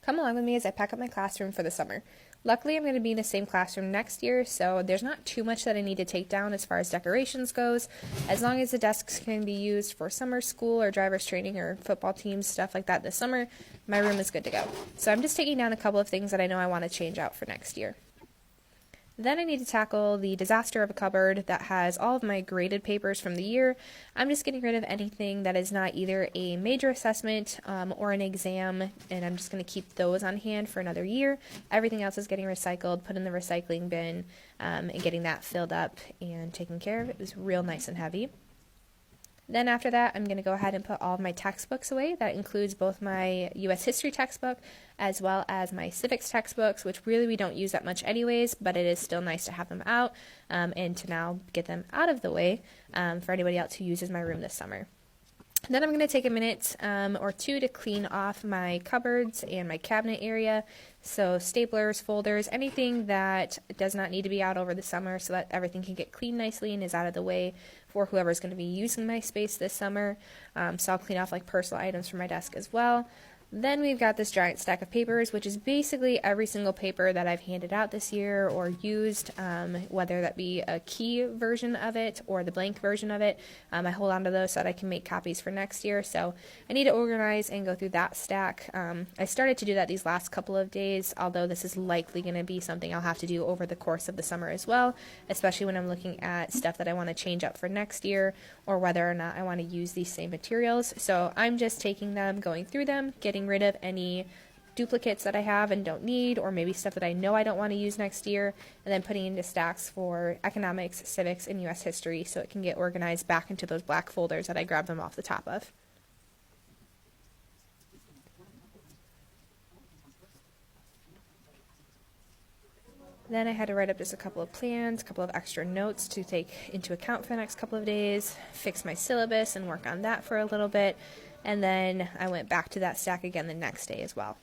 Come along with me as I pack up my classroom for the summer. Luckily, I'm going to be in the same classroom next year, so there's not too much that I need to take down as far as decorations goes. As long as the desks can be used for summer school or driver's training or football teams, stuff like that this summer, my room is good to go. So I'm just taking down a couple of things that I know I want to change out for next year. Then I need to tackle the disaster of a cupboard that has all of my graded papers from the year. I'm just getting rid of anything that is not either a major assessment or an exam, and I'm just going to keep those on hand for another year. Everything else is getting recycled, put in the recycling bin, and getting that filled up and taken care of. It was real nice and heavy. Then after that, I'm going to go ahead and put all of my textbooks away. That includes both my U.S. history textbook as well as my civics textbooks, which really we don't use that much anyways, but it is still nice to have them out and to now get them out of the way for anybody else who uses my room this summer. Then I'm going to take a minute or two to clean off my cupboards and my cabinet area. So staplers, folders, anything that does not need to be out over the summer so that everything can get cleaned nicely and is out of the way for whoever's going to be using my space this summer. So I'll clean off like personal items from my desk as well. Then we've got this giant stack of papers, which is basically every single paper that I've handed out this year or used, whether that be a key version of it or the blank version of it. I hold on to those so that I can make copies for next year. So I need to organize and go through that stack. I started to do that these last couple of days, although this is likely going to be something I'll have to do over the course of the summer as well, especially when I'm looking at stuff that I want to change up for next year or whether or not I want to use these same materials. So I'm just taking them, going through them, getting rid of any duplicates that I have and don't need, or maybe stuff that I know I don't want to use next year, and then putting into stacks for economics, civics, and U.S. history so it can get organized back into those black folders that I grabbed them off the top of. Then I had to write up just a couple of plans, a couple of extra notes to take into account for the next couple of days, fix my syllabus and work on that for a little bit, and then I went back to that stack again the next day as well.